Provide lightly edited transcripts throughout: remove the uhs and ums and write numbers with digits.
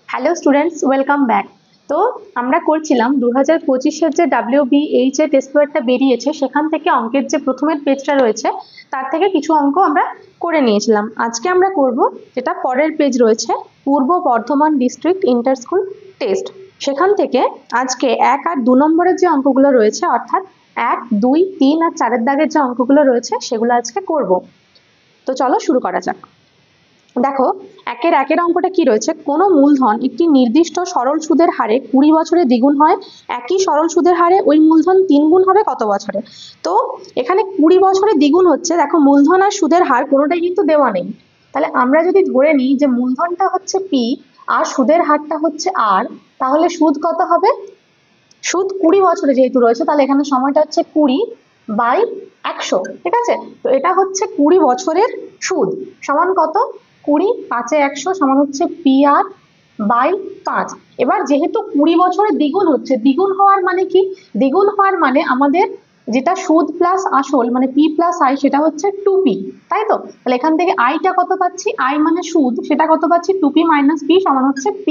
Hello students, welcome back. তো আমরা করছিলাম 2025-এর যে WBH এর টেস্ট পেপারটা বেরিয়েছে, সেখান থেকে অঙ্কের যে প্রথমের পেজটা রয়েছে তার থেকে কিছু অঙ্ক আমরা করে নিয়েছিলাম। আজকে আমরা করব যেটা পরের পেজ রয়েছে, পূর্ব Bardhaman district inter school test. সেখান থেকে আজকে 1 আর 2 নম্বরের যে অঙ্কগুলো রয়েছে, অর্থাৎ 1, 2, 3 আর 4-এর দাগের যে অঙ্কগুলো রয়েছে সেগুলো আজকে করব। তো চলো শুরু করা যাক। দেখো, একের অঙ্কটা কি রয়েছে, কোনো মূলধন একটি নির্দিষ্ট সরল সুদের হারে 20 বছরে দ্বিগুণ হয়, একই সরল সুদের হারে ওই মূলধন 3 গুণ হবে কত বছরে? তো এখানে 20 বছরে দ্বিগুণ হচ্ছে, দেখো মূলধন আর সুদের হার কোনোটাই কিন্তু দেওয়া নেই। তাহলে আমরা যদি ধরে নিই যে মূলধনটা হচ্ছে পি আর সুদের হারটা হচ্ছে আর, তাহলে সুদ কত হবে? সুদ 20 বছরে যেহেতু রয়েছে, তাহলে এখানে সময়টা হচ্ছে 20/100। ঠিক আছে, তো এটা হচ্ছে 20 বছরের সুদ সমান কত? 20, 5-এ 100 সমান হচ্ছে PR/5। এবার যেহেতু 20 বছরে দ্বিগুণ হচ্ছে, দ্বিগুণ হওয়ার মানে কি? দ্বিগুণ হওয়ার মানে আমাদের যেটা সুদ প্লাস আসল মানে P প্লাস I, সেটা হচ্ছে 2P, তাই তো? তাহলে এখান থেকে আইটা কত পাচ্ছি? আই মানে সুদ, সেটা কত পাচ্ছি? 2P মাইনাস P সমান হচ্ছে P।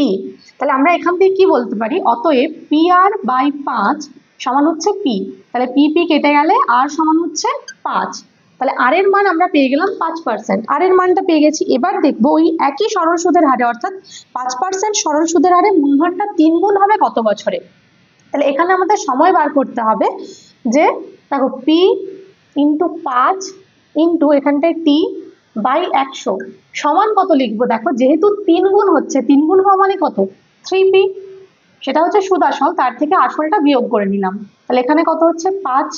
তাহলে আমরা এখান থেকে কি বলতে পারি? অতএব PR/5 সমান হচ্ছে P। তাহলে P কেটে গেলে আর সমান হচ্ছে 5। তাহলে আর এর মান আমরা পেয়ে গেলাম 5%। আর এর মানটা পেয়ে গেছি। এবার দেখবো ওই একই সরল সুদের হারে, অর্থাৎ 5% সরল সুদের হারে মূলধনটা 3 গুণ হবে কত বছরে? তাহলে এখানে আমাদের সময় বার করতে হবে যে দেখো P ইন্টু 5 ইন্টু এখানটায় T/100 সমান কত লিখবো? দেখো যেহেতু 3 গুণ হচ্ছে, 3 গুণ হওয়া মানে কত? 3P, সেটা হচ্ছে সুদ আসল, তার থেকে আসলটা বিয়োগ করে নিলাম। তাহলে এখানে কত হচ্ছে? 5,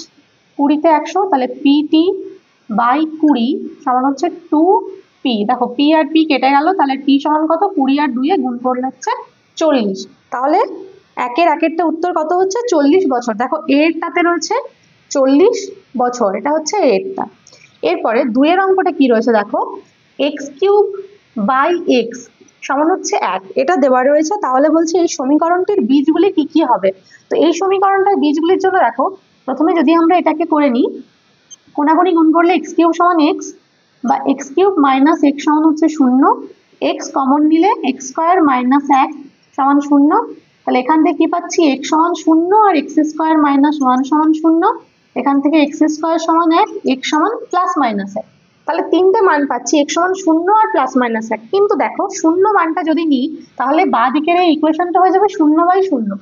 20-তে 100, তাহলে PT/20 সমান হচ্ছে 2P। দেখো P আর P কেটে গেল, তাহলে T সমান কত? 20 আর 2-এ গুণ করলে হচ্ছে 40। তাহলে একেরটা উত্তর কত হচ্ছে? 40 বছর। দেখো এরটাতে রয়েছে 40 বছর, এটা হচ্ছে এরটা। এরপরে 2-এর অঙ্কটা কি রয়েছে দেখো, x³/x সমান হচ্ছে 1, এটা দেওয়া রয়েছে। তাহলে বলছে এই সমীকরণটির বীজগুলি কি কি হবে? তো এই সমীকরণটার বীজগুলির জন্য দেখো, প্রথমে যদি আমরা এটাকে করে নিই, কোনাকুনি গুণ করলে x³ সমান x বা x³ মাইনাস x সমান হচ্ছে 0, x কমন নিলে x² মাইনাস 1 সমান 0। তাহলে এখান থেকে কি পাচ্ছি? x সমান 0 আর x² মাইনাস 1 সমান 0। এখান থেকে x² সমান 1, x সমান প্লাস মাইনাস 1। তাহলে তিনটে মান পাচ্ছি, x সমান 0 আর প্লাস মাইনাস 1। কিন্তু দেখো 0 মানটা যদি নিই, তাহলে বাঁ দিকের এই ইকুয়েশনটা হয়ে যাবে 0/0,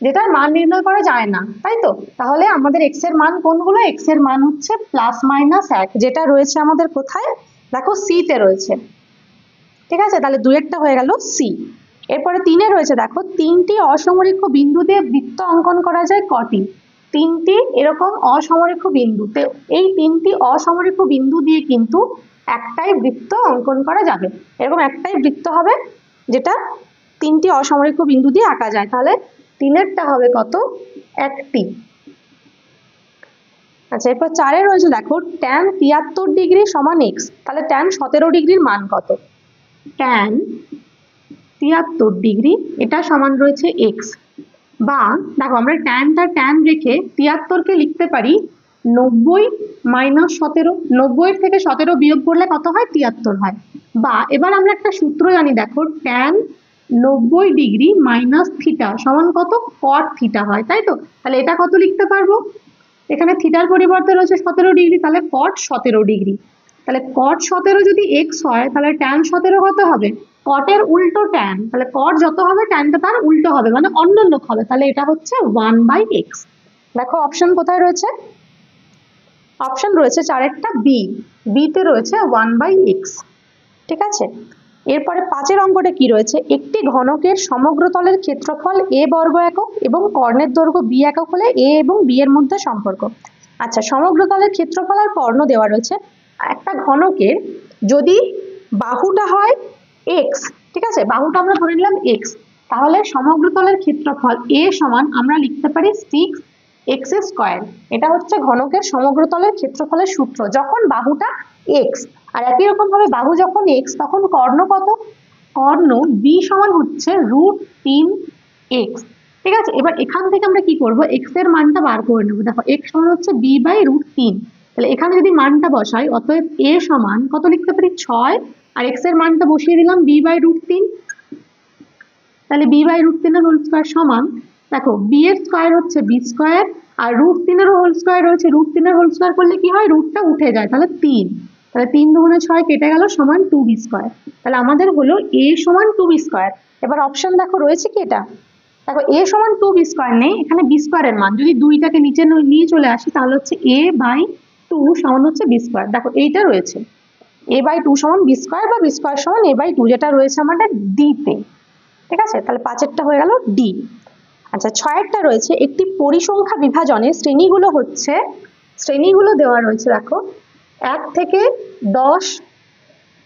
যেটার মান নির্ণয় করা যায় না, তাই তো? তাহলে আমাদের x এর মান কোনগুলো? x এর মান হচ্ছে প্লাস মাইনাস 1, যেটা রয়েছে আমাদের কোথায়? দেখো C তে রয়েছে। ঠিক আছে, তাহলে 2-এরটা হয়ে গেল C। এরপরে 3-এ রয়েছে দেখো, 3টি অসমরেখ বিন্দু দিয়ে বৃত্ত অঙ্কন করা যায় কটি? 3টি এরকম অসমরেখ বিন্দুতে, এই 3টি অসমরেখ বিন্দু দিয়ে কিন্তু একটাই বৃত্ত অঙ্কন করা যাবে। এরকম একটাই বৃত্ত হবে যেটা 3টি অসমরেখ বিন্দু দিয়ে আঁকা যায়। তাহলে 3-এরটা হবে কত? 1টি। আচ্ছা, এরপর 4-এ রয়েছে দেখো, tan 73 ডিগ্রি সমান x। তাহলে tan 17 ডিগ্রির মান কত? tan 73 ডিগ্রি এটা সমান রয়েছে x, বা দেখো আমরা tan রেখে 73-কে লিখতে পারি 90 মাইনাস 17। 90-এর থেকে 17 বিয়োগ করলে কত হয়? 73 হয়। বা এবার আমরা একটা সূত্র জানি, দেখো tan 90 ডিগ্রি মাইনাস থিটা সমান কত? cot থিটা হয়, তাই তো? তাহলে এটা কত লিখতে পারবো? এখানে থিটার পরিবর্তে রয়েছে 17 ডিগ্রি, তাহলে cot 17 ডিগ্রি। তাহলে cot 17 যদি x হয়, তাহলে tan 17 কত হবে? cot এর উল্টো tan, তাহলে cot যত হবে tanটা তার উল্টো হবে, মানে অন্য লোক হবে। তাহলে এটা হচ্ছে 1/x। দেখো অপশন কোথায় রয়েছে? অপশন রয়েছে 4-একটা B তে রয়েছে 1/x। ঠিক আছে, এরপরে 5-এর অঙ্কটা কি রয়েছে, একটি ঘনকের সমগ্র তলের ক্ষেত্রফল a বর্গ একক এবং কর্ণের দৈর্ঘ্য b একক হলে a এবং b এর মধ্যে সম্পর্ক। আচ্ছা, সমগ্র তলের ক্ষেত্রফল আর কর্ণ দেওয়া রয়েছে। একটা ঘনকের যদি বাহুটা হয় x, ঠিক আছে, বাহুটা আমরা ধরে নিলাম x, তাহলে সমগ্র তলের ক্ষেত্রফল a সমান আমরা লিখতে পারি 6x²। এটা হচ্ছে ঘনকের সমগ্র তলের ক্ষেত্রফলের সূত্র যখন বাহুটা x। আর একই রকম ভাবে বাহু যখন x, তখন কর্ণ কত? কর্ণ b সমান হচ্ছে √3x। ঠিক আছে, এবার এখান থেকে আমরা কি করব? x এর মানটা বার করে নেব। দেখো x সমান হচ্ছে b/√3। তাহলে এখানে যদি মানটা বসাই, অতএব a সমান কত লিখতে পারি? 6, আর x এর মানটা বসিয়ে দিলাম b/√3। তাহলে বি বাই রুট তিনের হোল স্কোয়ার সমান, দেখো বি এর স্কোয়ার হচ্ছে বি স্কোয়ার, আর রুট তিনেরও হোল স্কোয়ার রয়েছে, রুট তিনের হোল স্কোয়ার করলে কি হয়, রুটটা উঠে যায়, তাহলে 3, তাহলে 3 দুগুণে 6 কেটে গেল সমান 2b স্কোয়ার। তাহলে আমাদের হলো a সমান 2b স্কোয়ার। এবার অপশন দেখো রয়েছে কি এটা, দেখো a সমান 2b স্কোয়ার নেই, এখানে b স্কোয়ারের মান যদি 2টাকে নিচে নিয়ে চলে আসি তাহলে হচ্ছে a বাই 2 সমান হচ্ছে b স্কোয়ার। দেখো এইটা রয়েছে a বাই 2 সমান b স্কোয়ার বা b স্কোয়ার সমান a বাই 2, যেটা রয়েছে আমাদের d তে। ঠিক আছে, তাহলে 5এরটা হয়ে গেল d। আচ্ছা 6এরটা রয়েছে একটি পরিসংখ্যা বিভাজনে শ্রেণীগুলো দেওয়া রয়েছে, দেখো 1 থেকে 10,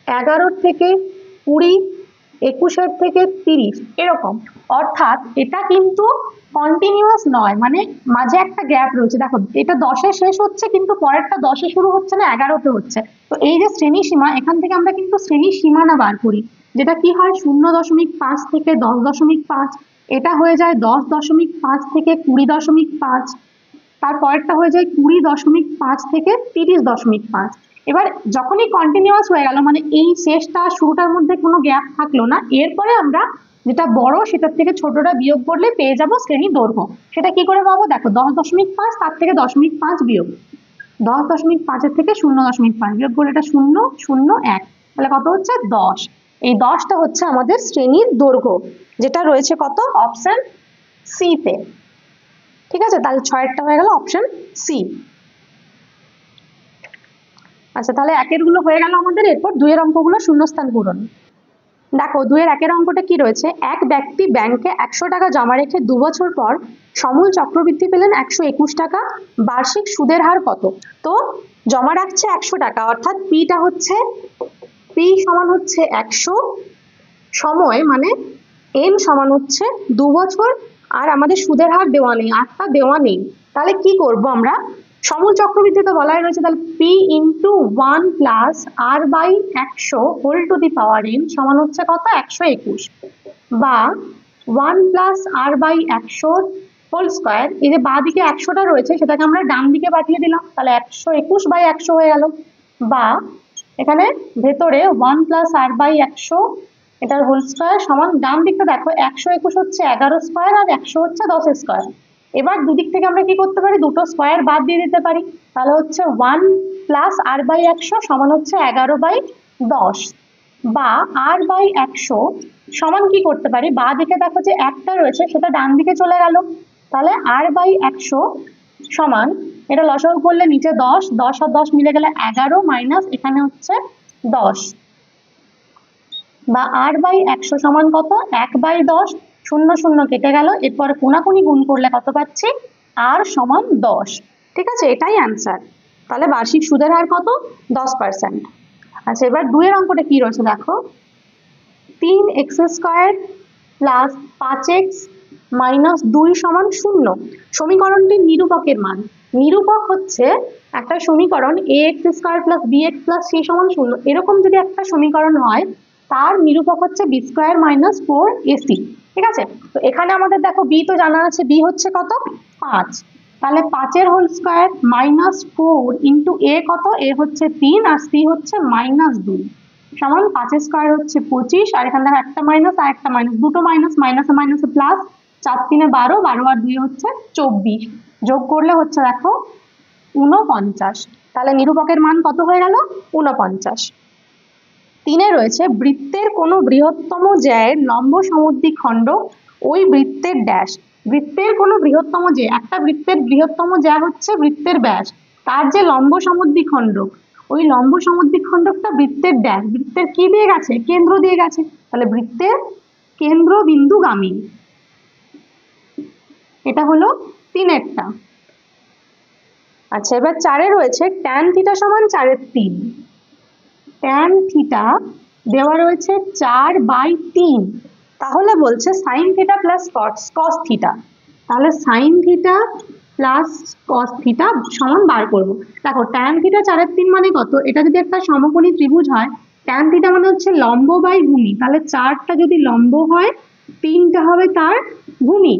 11 থেকে 20, 21 থেকে 30 এরকম। অর্থাৎ এটা কিন্তু কন্টিনিউয়াস নয়, মানে মাঝে একটা গ্যাপ রয়েছে। দেখো এটা 10-এ শেষ হচ্ছে কিন্তু পরেরটা 10-এ শুরু হচ্ছে না, 11-তে হচ্ছে। তো এই যে শ্রেণী সীমা, এখান থেকে আমরা কিন্তু শ্রেণী সীমানা বার করি, যেটা কি হয় 0.5 থেকে 10.5, এটা হয়ে যায় 10.5 থেকে 20.5, তারপরেরটা হয়ে যায় 20.5 থেকে 30.5। এবার যখনই কন্টিনিউয়াস হয়ে গেল, মানে এই শেষটা শুরুটার মধ্যে কোনো গ্যাপ থাকলো না, এরপরে আমরা যেটা বড় সেটার থেকে ছোটটা বিয়োগ করলে পেয়ে যাব শ্রেণী দৈর্ঘ্য। সেটা কি করে পাবো, দেখো 10.5 তার থেকে 0.5 বিয়োগ, 10.5-এর থেকে 0.5 বিয়োগ করলে এটা 0, 0, 1, তাহলে কত হচ্ছে 10। এই 10টা হচ্ছে আমাদের শ্রেণীর দৈর্ঘ্য, যেটা রয়েছে কত, অপশন সি তে। ঠিক আছে, তাহলে 6এরটা হয়ে গেল অপশন সি। আচ্ছা তাহলে 1-এর গুলো হয়ে গেল আমাদের, এরপর 2-এর অঙ্কগুলো শূন্যস্থান পূরণ। দেখো 2-এর 1-এর অঙ্কটা কি রয়েছে, এক ব্যক্তি ব্যাংকে 100 টাকা জমা রেখে 2 বছর পর সমূল চক্রবৃদ্ধি পেলেন 121 টাকা, বার্ষিক সুদের হার কত? তো জমা রাখছে 100 টাকা, অর্থাৎ পিটা হচ্ছে পি সমান হচ্ছে 100, সময় মানে এন সমান হচ্ছে 2 বছর, আর আমাদের সুদের হার দেওয়া নেই, আটটা দেওয়া নেই। তাহলে কি করব আমরা, সমূল চক্রবৃদ্ধি তো বলাই রয়েছে, তাহলে p into 1 plus r by 100 whole to the power n সমান হচ্ছে কত, 121, বা 1 plus r by 100 whole square. এই যে বাঁ দিকে 100টা রয়েছে সেটাকে আমরা ডান দিকে পাঠিয়ে দিলাম, তাহলে 121 বাই 100 হয়ে গেল, বা এখানে ভেতরে 1 প্লাস r বাই 100 এটার হোল স্কোয়ার সমান, ডান দিকটা দেখো 121 হচ্ছে 11 স্কোয়ার আর 100 হচ্ছে 10 স্কোয়ার। এবার দুদিক থেকে আমরা কি করতে পারি, দুটো স্কোয়ার বাদ দিয়ে দিতে পারি, তাহলে হচ্ছে 1 প্লাস r বাই 100 সমান হচ্ছে 11 বাই 10, বা r বাই 100 সমান কি করতে পারি, বাঁ দিকে দেখো যে একটা রয়েছে সেটা ডান দিকে চলে গেল, তাহলে r বাই 100 সমান, এটা লসাগু করলে নিচে 10, 10 আর 10 মিলে গেলে 11 মাইনাস এখানে হচ্ছে 10, বা r বাই 100 সমান কত, 1 বাই 10, 0 0 কেটে গেল, এরপরে কোনাকুনি গুণ করলে কত পাচ্ছি, r সমান 10। ঠিক আছে, এটাই অ্যান্সার। তাহলে বার্ষিক সুদের হার কত, 10%। আচ্ছা এবার 2-এর অঙ্কটা কি রয়েছে দেখো, 3x square plus 5x minus 2 সমান 0, সমীকরণটির নিরূপকের মান। নিরূপক হচ্ছে একটা সমীকরণ ax square plus bx plus c সমান 0, এরকম যদি একটা সমীকরণ হয় তার নিরূপক হচ্ছে b স্কোয়ার মাইনাস 4ac। ঠিক আছে, তো এখানে আমাদের দেখো b তো জানা আছে, b হচ্ছে কত, 5, তাহলে 5-এর whole square minus 4 into a কত, a হচ্ছে 3 আর c হচ্ছে মাইনাস 2 সমান 5 স্কোয়ার হচ্ছে 25, আর এখানে দেখো একটা মাইনাস আর একটা মাইনাস, দুটো মাইনাস, মাইনাসে মাইনাসে প্লাস, 4 3 12, 12 আর 2 হচ্ছে 24, যোগ করলে হচ্ছে দেখো 49, তাহলে নিরূপকের মান কত হয়ে গেল, 49। 3-এ রয়েছে বৃত্তের কোনো বৃহত্তম জ্যায়ের লম্ব সমদ্বিখণ্ড ওই বৃত্তের ড্যাশ। বৃত্তের কোনো বৃহত্তম জ্যা, একটা বৃত্তের বৃহত্তম জ্যা হচ্ছে বৃত্তের ব্যাস, তার যে লম্ব সমদ্বিখণ্ডক, ওই লম্ব সমদ্বিখণ্ডকটা বৃত্তের ড্যাশ, বৃত্তের কি দিয়ে গেছে, কেন্দ্র দিয়ে গেছে, তাহলে বৃত্তের কেন্দ্রবিন্দুগামী। এটা হলো 3-এরটা। আচ্ছা এবার 4-এ রয়েছে tan থিটা সমান 4/3, tan থিটা দেওয়া রয়েছে 4/3, তাহলে বলছে sin theta plus cos theta, তাহলে sin theta plus cos theta সমান বার করব। দেখো tan থিটা 4/3 মানে কত, এটা যদি একটা সমকোণী ত্রিভুজ হয়, tan থিটা মানে হচ্ছে লম্ব বাই ভূমি, তাহলে 4টা যদি লম্ব হয় 3টা হবে তার ভূমি,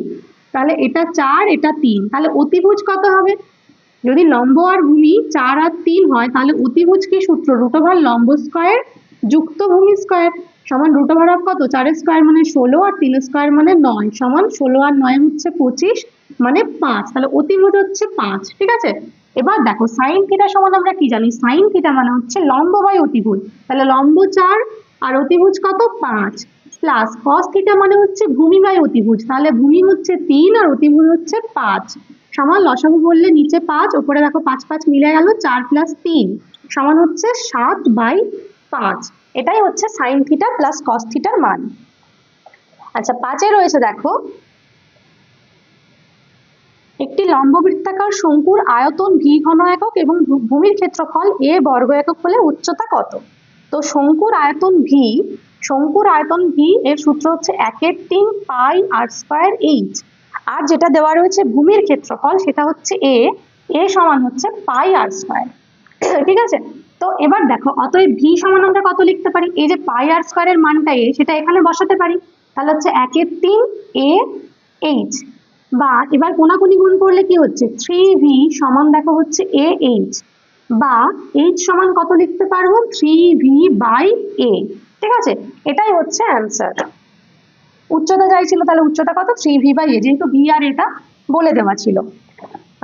তাহলে এটা 4 এটা 3, তাহলে অতিভুজ কত হবে, যদি লম্ব আর ভূমি 4 আর 3 হয় তাহলে অতিভুজ কি সূত্র, √লম্ব স্কয়ার যুক্ত ভূমি স্কয়ার, সমান রুট ওভার অফ কত, 4 স্কোয়ার মানে 16 আর 3 স্কোয়ার মানে 9 সমান 16 আর 9 হচ্ছে 25 মানে 5, তাহলে অতিভুজ হচ্ছে 5। ঠিক আছে, এবার দেখো সাইন থিটা সমান আমরা কি জানি, সাইন থিটা মানে হচ্ছে লম্ব বাই অতিভুজ, তাহলে লম্ব 4 আর অতিভুজ কত 5, প্লাস কস থিটা মানে হচ্ছে ভূমি বাই অতিভুজ, তাহলে ভূমি হচ্ছে 3 আর অতিভুজ হচ্ছে 5, সমান লসাগু বললে নিচে 5, উপরে দেখো 5 5 মিলে গেল, 4 প্লাস 3 সমান হচ্ছে 7/5। এটাই হচ্ছে সাইন থিটা প্লাস কস থিটার মান। আচ্ছা 5-এ রয়েছে দেখো, একটি লম্ববৃত্তাকার শঙ্কুর আয়তন ভি ঘন একক এবং ভূমির ক্ষেত্রফল এ বর্গ একক হলে উচ্চতা কত। তো শঙ্কুর আয়তন ভি এর সূত্র হচ্ছে 1/3 পাই আর স্কয়ার এইচ, আর যেটা দেওয়া রয়েছে ভূমির ক্ষেত্রফল সেটা হচ্ছে এ সমান হচ্ছে পাই আর স্কয়ার। ঠিক আছে, তো এবার দেখো অতএব ভি সমান আমরা কত লিখতে পারি, এই যে পাই আর স্কয়ারের মানটা এ সেটা এখানে বসাতে পারি, তাহলে হচ্ছে 1/3 এ এইচ, বা এবার কোনাকুনি গুণ করলে কি হচ্ছে 3v সমান দেখো হচ্ছে এ এইচ, বা এইচ সমান কত লিখতে পারবো 3v/a। ঠিক আছে, এটাই হচ্ছে অ্যান্সার। উচ্চতা চাইছিল, তাহলে উচ্চতা কত 3v/a, যেহেতু ভি আর এটা বলে দেওয়া ছিল।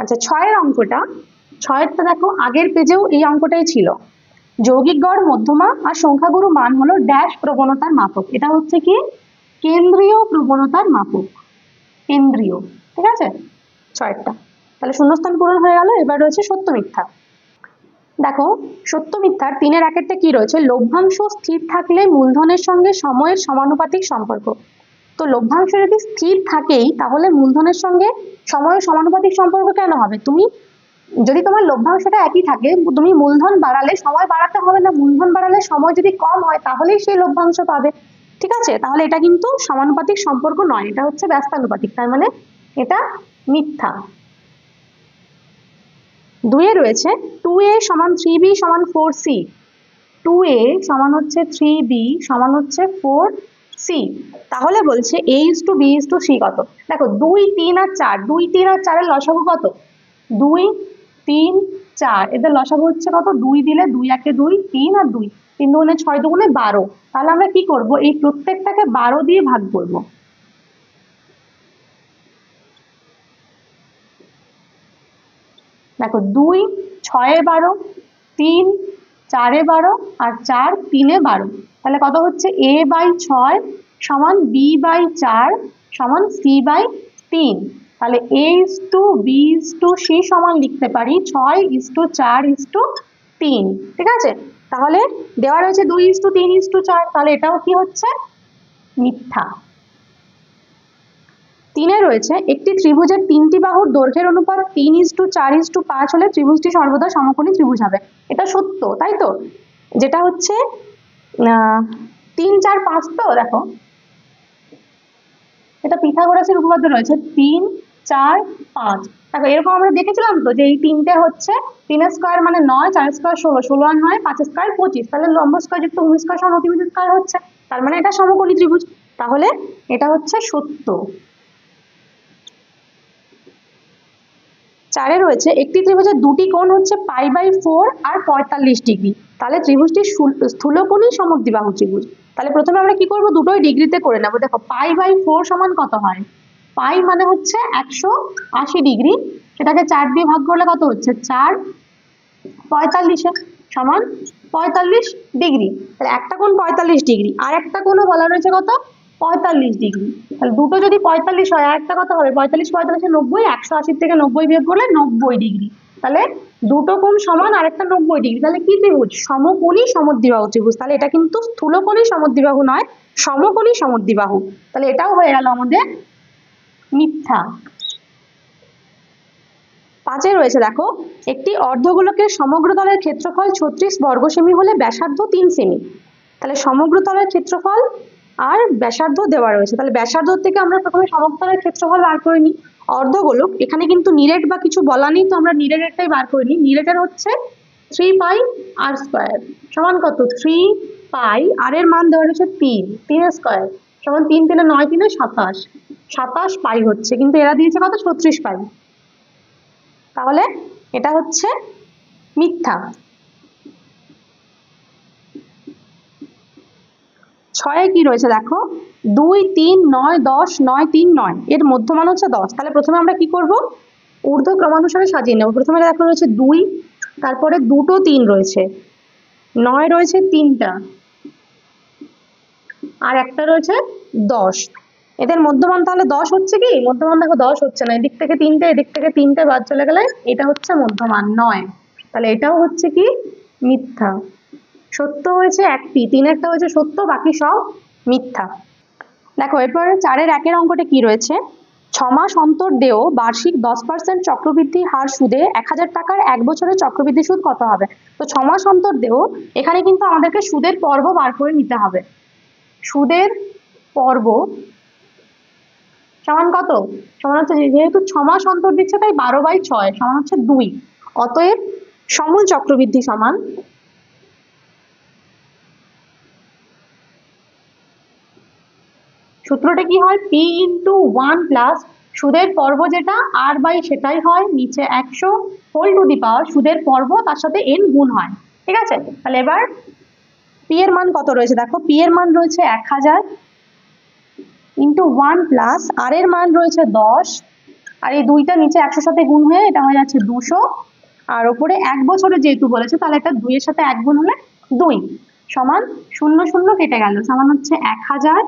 আচ্ছা 6-এর অঙ্কটা, 6-এরটা দেখো আগের পেজেও এই অঙ্কটাই ছিল। যৌগিক গড়, মধ্যমা আর সংখ্যাগুরু মান হলো ড্যাশ প্রবণতার মাপক, এটা হচ্ছে কি কেন্দ্রীয় প্রবণতার মাপক, কেন্দ্রীয়। ঠিক আছে 6-এরটা, তাহলে শূন্যস্থান পূরণ হয়ে গেল। এবার রয়েছে সত্য মিথ্যা। দেখো সত্য মিথ্যার 3-এর 1-এরটা কি রয়েছে, লভ্যাংশ স্থির থাকলে মূলধনের সঙ্গে সময়ের সমানুপাতিক সম্পর্ক। তো লভ্যাংশ যদি স্থির থাকেই তাহলে মূলধনের সঙ্গে সময়ের সমানুপাতিক সম্পর্ক কেন হবে, তুমি যদি তোমার লভ্যাংশটা একই থাকে, তুমি মূলধন বাড়ালে সময় বাড়াতে হবে না, মূলধন বাড়ালে সময় যদি কম হয় তাহলেই সেই লভ্যাংশ পাবে। ঠিক আছে, তাহলে এটা কিন্তু সমানুপাতিক সম্পর্ক নয়, এটা হচ্ছে ব্যস্তানুপাতিক, তার মানে এটা মিথ্যা। 2-এ রয়েছে 2a সমান 3b সমান 4c, 2a সমান হচ্ছে 3b সমান হচ্ছে 4c, তাহলে বলছে a:b:c কত। দেখো 2 3 আর 4, 2 3 আর 4 এর লসাগু কত, 2 3 4, এদের লসাগু হচ্ছে কত, 2 দিলে 2 1 2, 3 আর 2, 3 2 6 2 12, তাহলে আমরা কি করব এই প্রত্যেকটাকে 12 দিয়ে ভাগ করব। দেখো 2 6 এ 12, 3 4 এ 12 আর 4 3 এ 12, তাহলে কত হচ্ছে a/6 সমান b/4 সমান c/3, তাহলে a:b:c সমান লিখতে পারি 6:4:3। ঠিক আছে, তাহলে দেওয়া রয়েছে 2:3:4, তাহলে এটাও কি হচ্ছে মিথ্যা। 3-এ রয়েছে একটি ত্রিভুজের 3টি বাহুর দৈর্ঘ্যের অনুপাত 3:4:5 হলে ত্রিভুজটি সর্বদা সমকোণী ত্রিভুজ হবে, এটা সত্য তাই তো, যেটা হচ্ছে 3 4 5, তো দেখো এটা পিথাগোরাসের উপপাদ্য রয়েছে 3 4 5, দেখো এরকম আমরা দেখেছিলাম তো যে এই তিনটে হচ্ছে 3 স্কয়ার মানে 9, 4 স্কয়ার 16, 16 আর 9 5 স্কয়ার 25, তাহলে লম্ব স্কয়ার যুক্ত ভূমি স্কয়ার সমান অতিভুজ স্কয়ার হচ্ছে, তার মানে এটা সমকোণী ত্রিভুজ, তাহলে এটা হচ্ছে সত্য। 4-এ রয়েছে একটি ত্রিভুজের দুটি কোণ হচ্ছে π/4 আর 45 ডিগ্রি, তাহলে ত্রিভুজটি স্থূলকোণী সমদ্বিবাহু ত্রিভুজ। তাহলে প্রথমে আমরা কি করব, দুটোই ডিগ্রিতে করে নেব। দেখো π/4 সমান কত হয়, পাই মানে হচ্ছে 180 ডিগ্রি, সেটাকে 4 দিয়ে ভাগ করলে কত হচ্ছে 4 45 সমান 45 ডিগ্রি, তাহলে একটা কোণ 45 ডিগ্রি আর একটা কোণও বলা রয়েছে কত 45 ডিগ্রি, তাহলে দুটো যদি 45 হয় আর একটা কত হবে 45 45 90, 180 থেকে 90 বিয়োগ করলে 90 ডিগ্রি, তাহলে দুটো কোণ সমান আর একটা 90 ডিগ্রি, তাহলে কি ত্রিভুজ, সমকোণী সমদ্বিবাহু ত্রিভুজ। তাহলে এটা কিন্তু স্থূলকোণী সমদ্বিবাহু নয়, সমকোণী সমদ্বিবাহু, তাহলে এটাও হয়ে গেল আমাদের মিথ্যা। 5-এ রয়েছে দেখো একটি অর্ধগোলকের সমগ্র তলের ক্ষেত্রফল 36 বর্গ সেমি হলে ব্যাসার্ধ 3 সেমি, তাহলে সমগ্র তলের ক্ষেত্রফল আর ব্যাসার্ধ দেওয়া রয়েছে, তাহলে ব্যাসার্ধ থেকে আমরা প্রথমে সমগ্র তলের ক্ষেত্রফল বার করে নিই। অর্ধগোলক এখানে কিন্তু নিরেট বা কিছু বলা নেই, তো আমরা নিরেটেরটাই বার করে নিই। নিরেটের হচ্ছে 3 পাই আর স্কয়ার সমান কত 3 পাই, আর এর মান দেওয়া রয়েছে 3 স্কয়ার সমান 3 3 9 3 27, 27 পাই হচ্ছে, কিন্তু এরা দিয়েছে কত 36 পাই, তাহলে এটা হচ্ছে মিথ্যা। ছয়ে কি রয়েছে দেখো, 2 3 9 10 9 3 9, এর মধ্যমান হচ্ছে 10। তাহলে প্রথমে আমরা কি করব, ঊর্ধ্ব ক্রমানুসারে সাজিয়ে নেব। প্রথমে দেখো রয়েছে 2, তারপরে দুটো 3 রয়েছে, 9 রয়েছে 3টা, আর একটা রয়েছে 10। এদের মধ্যমান তাহলে 10 হচ্ছে কি? মধ্যমান দেখো 10 হচ্ছে না, এদিক থেকে 3টে এদিক থেকে 3টে বাদ চলে গেলে এটা হচ্ছে মধ্যমান 9। তাহলে এটাও হচ্ছে কি মিথ্যা। সত্য হয়েছে একটি, 3-এরটা হয়েছে সত্য, বাকি সব মিথ্যা। দেখো এরপরে 4-এর 1-এর অঙ্কটা কি রয়েছে, 6 মাস অন্তর দেও বার্ষিক 10% চক্রবৃদ্ধি হার সুদে 1000 টাকার 1 বছরের চক্রবৃদ্ধি সুদ কত হবে? তো 6 মাস অন্তর দেও, এখানে কিন্তু আমাদেরকে সুদের পর্ব বার করে নিতে হবে। সুদের পর্ব সমান কত? সমান হচ্ছে, যেহেতু 6 মাস অন্তর দিচ্ছে তাই 12/6 সমান হচ্ছে 2। অতএব সমূল চক্রবৃদ্ধি সমান সূত্রটা কি হয়, p × 1 প্লাস সুদের পর্ব যেটা r/, সেটাই হয় নিচে 100 হোল টু দি পাওয়ার সুদের পর্ব তার সাথে n গুণ হয়। ঠিক আছে, তাহলে এবার p এর মান কত রয়েছে দেখো, p এর মান রয়েছে 1000 × 1 প্লাস r এর মান রয়েছে 10, আর এই দুইটা নিচে 100 সাথে গুণ হয়ে এটা হয়ে যাচ্ছে 200, আর উপরে 1 বছরে যেহেতু বলেছে তাহলে এটা 2 এর সাথে 1 গুণ হলে 2 সমান 0 0 কেটে গেল, সমান হচ্ছে 1000।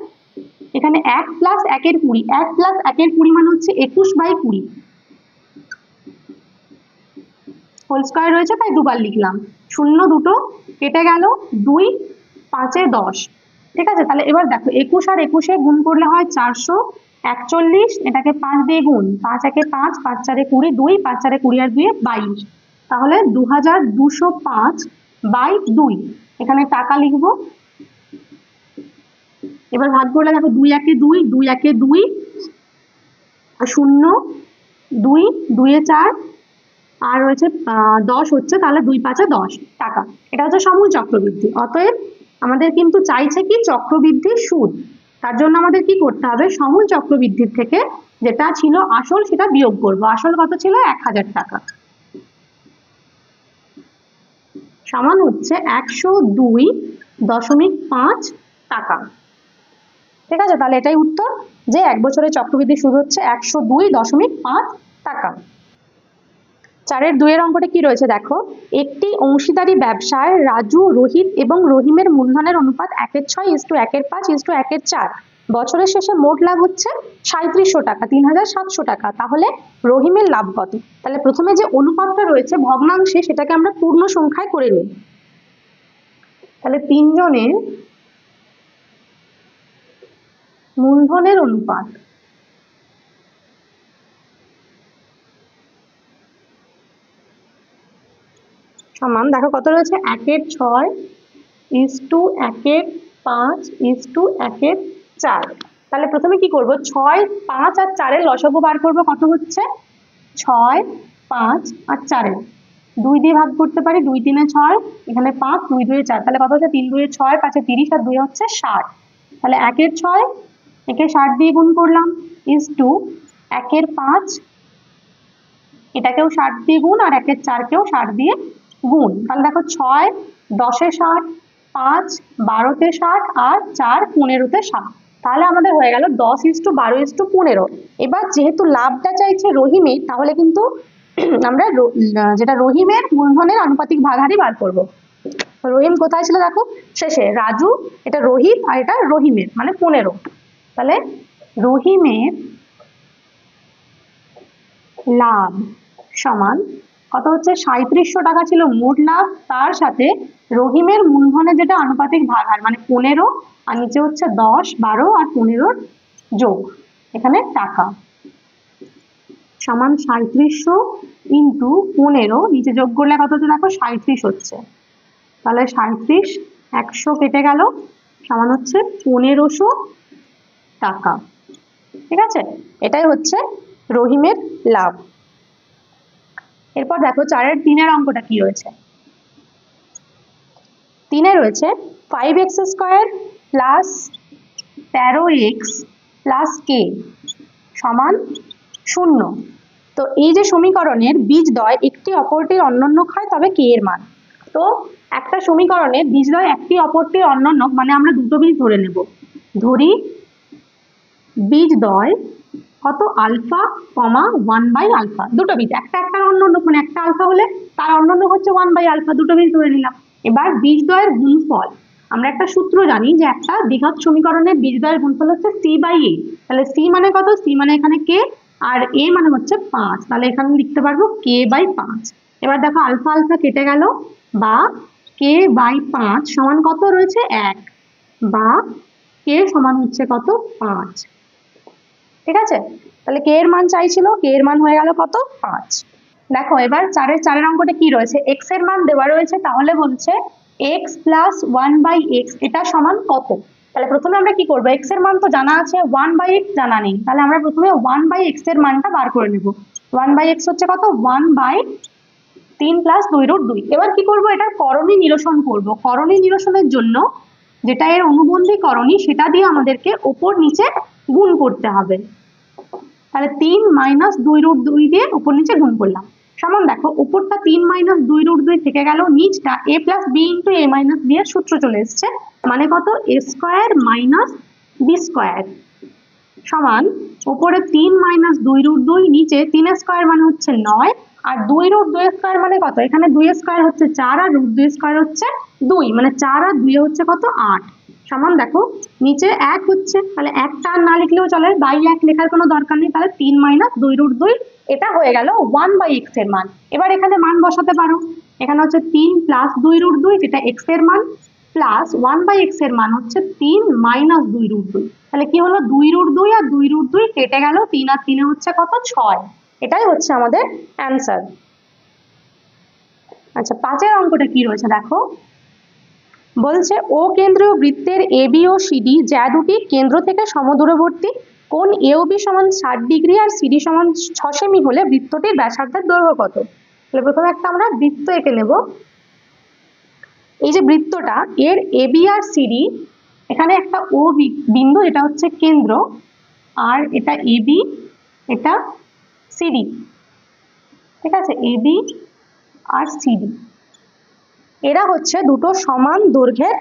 এখানে 1 প্লাস 1-এর 20, 1 প্লাস 1-এর 20 মানে হচ্ছে 21/20 হোল স্কয়ার রয়েছে তাই দুবার লিখলাম। 0 দুটো কেটে গেল, 2 5-এ 10। ঠিক আছে, তাহলে এবার দেখো 21 আর 21-এ গুণ করলে হয় 441, এটাকে 5 দিয়ে গুণ, 5 1-এ 5, 5 4-এ 20, 2 5 4-এ 20 আর 2-এ 22, তাহলে 2205/2। এখানে টাকা লিখবো। এবার ভাগ করলে দেখো 2 1-এ 2, 2 1-এ 2, 0 2 2-এ 4, আর রয়েছে 10 হচ্ছে, তাহলে 2 5-এ 10 টাকা। এটা হচ্ছে সমূল চক্রবৃদ্ধি। অতএব আমাদের কিন্তু চাইছে কি চক্রবৃদ্ধির সুদ, তার জন্য আমাদের কি করতে হবে, সমূল চক্রবৃদ্ধির থেকে যেটা ছিল আসল সেটা বিয়োগ করব। আসল কত ছিল? 1000 টাকা, সমান হচ্ছে 102.5 টাকা। ঠিক আছে, তাহলে এটাই উত্তর, যে 1 বছরের চক্রবৃদ্ধি সুদ হচ্ছে 102.5 টাকা। 4-এর 2-এর অঙ্কটা কি রয়েছে দেখো, একটি অংশীদারি ব্যবসায় রাজু, রোহিত এবং রহিমের মূলধনের অনুপাত 1/6 = 1/5 = 1/4। বছরের শেষে মোট লাভ হচ্ছে 3700 টাকা, 3700 টাকা। তাহলে রহিমের লাভ কত? তাহলে প্রথমে যে অনুপাতটা রয়েছে ভগ্নাংশে, সেটাকে আমরা পূর্ণ সংখ্যায় করে নিই। তাহলে 3 জনের মূলধনের অনুপাত সমান, দেখো কত রয়েছে, 1/6 = 1/5 = 1/4। তাহলে প্রথমে কি করব, 6 5 আর 4-এর লসাগু বার করব। কত হচ্ছে, 6 5 আর 4-এর 2 দিয়ে ভাগ করতে পারি, 2 3-এ 6, এখানে 5, 2 2-এ 4, তাহলে কত হচ্ছে, 3 2-এ 6, 5-এ 30 আর 2 হচ্ছে 60। তাহলে 1/6 একে 60 দিয়ে গুণ করলাম, = 1/5, এটাকেও 60 দিয়ে গুণ, আর 1/4-কেও 60 দিয়ে গুণ। তাহলে দেখো 6 10-এ 60, 5 12-তে 60, আর 4 15-তে 60। তাহলে আমাদের হয়ে গেল 10:12:15। এবার যেহেতু লাভটা চাইছে রহিমের, তাহলে কিন্তু আমরা যেটা রহিমের মূলধনের আনুপাতিক ভাগহারই বার করব। রহিম কোথায় ছিল দেখো, শেষে, রাজু, এটা রোহিত, আর এটা রহিমের মানে 15। তাহলে রহিমের লাভ সমান কত হচ্ছে, 3700 টাকা ছিল মোট লাভ, তার সাথে রহিমের মূলধনের যেটা আনুপাতিক ভাগহার মানে 15, আর নিচে হচ্ছে 10 12 আর 15-র যোগ, এখানে টাকা, সমান 3700 × 15, নিচে যোগ করলে কত হচ্ছে দেখো, 37 হচ্ছে। তাহলে 37 100 কেটে গেল, সমান হচ্ছে 1500 টাকা। ঠিক আছে, এটাই হচ্ছে রহিমের লাভ। এরপর দেখো 4-এর 3-এর অঙ্কটা কি রয়েছে। 3-এ রয়েছে 5x² plus 13x plus k সমান 0। তো এই যে সমীকরণের বীজদ্বয় একটি অপরটির অন্যোন্যক হয় তবে k এর মান। তো একটা সমীকরণে বীজদ্বয় একটি অপরটির অন্যান্য, মানে আমরা দুটো বীজ ধরে নেব, ধরি বীজদ্বয় কত আলফা কমা 1/α, দুটো বীজ, একটা অন্যান্য, মানে একটা আলফা হলে তার অন্যান্য হচ্ছে 1/α, দুটো বীজ ধরে নিলাম। এবার বীজদ্বয়ের গুণফল, আমরা একটা সূত্র জানি যে একটা দ্বিঘাত সমীকরণের বীজদ্বয়ের গুণফল হচ্ছে c/a, তাহলে c মানে কত, c মানে এখানে k আর a মানে হচ্ছে 5, তাহলে এখানে লিখতে পারবো k/5। এবার দেখো আলফা আলফা কেটে গেল, বা k/5 সমান কত রয়েছে 1, বা k সমান হচ্ছে কত 5, ঠিক আছে। তাহলে কে এর মান চাইছিল, কে এর মান হয়ে গেল কত 5। দেখো এবার চারের অঙ্কটা কি রয়েছে, x এর মান দেওয়া রয়েছে, তাহলে বলছে x প্লাস 1/x এটা সমান কত। তাহলে প্রথমে আমরা কি করবো, x এর মান তো জানা আছে, 1/x জানা নেই, তাহলে আমরা প্রথমে 1/x এর মানটা বার করে নেব। 1/x হচ্ছে কত 1/3 প্লাস 2√2। এবার কি করব, এটার করণী নিরসন করব। করণী নিরসনের জন্য যেটা এর অনুবন্ধী করণী সেটা দিয়ে আমাদেরকে ওপর নিচে গুণ করতে হবে। তাহলে 3 মাইনাস 2√2 দিয়ে উপর নিচে গুণ করলাম, সমান দেখো উপরটা 3 মাইনাস 2√2 থেকে গেল, নিচটা a plus b into a minus b এর সূত্র চলে এসছে, মানে কত a square minus b square সমান উপরে 3 মাইনাস 2√2, নিচে 3 স্কোয়ার মানে হচ্ছে 9, আর 2√2 স্কোয়ার মানে কত, এখানে 2 স্কোয়ার হচ্ছে 4 আর √2 স্কোয়ার হচ্ছে 2, মানে 4 আর 2 হচ্ছে কত 8, সমান দেখো নিচে 1 হচ্ছে, তাহলে 1টা আর না লিখলেও চলে, বাই 1 লেখার কোনো দরকার নেই, তাহলে 3 মাইনাস 2√2 এটা হয়ে গেল 1/x এর মান। এবার এখানে মান বসাতে পারো, এখানে হচ্ছে 3 প্লাস 2√2 যেটা x এর মান, প্লাস 1/x এর মান হচ্ছে 3 মাইনাস 2√2, তাহলে কি হলো 2√2 আর 2√2 কেটে গেল, 3 আর 3 হচ্ছে কত 6, এটাই হচ্ছে আমাদের অ্যান্সার। আচ্ছা 5এর অঙ্কটা কি রয়েছে দেখো, বলছে ও কেন্দ্রীয় বৃত্তের এবি ও সিডি যা দুটি কেন্দ্র থেকে সমদূরবর্তী, কোণ এওবি সমান 60 ডিগ্রি আর সিডি সমান 6 সেমি হলে বৃত্তটির ব্যাসার্ধের দৈর্ঘ্য কত। তাহলে প্রথমে একটা আমরা বৃত্ত এঁকে নেব। এই যে বৃত্তটা, এর এবি আর সিডি, এখানে একটা ও বিন্দু, এটা হচ্ছে কেন্দ্র, আর এটা এবি, এটা সিডি, ঠিক আছে, এবি আর সিডি এরা হচ্ছে দুটো সমান দৈর্ঘ্যের,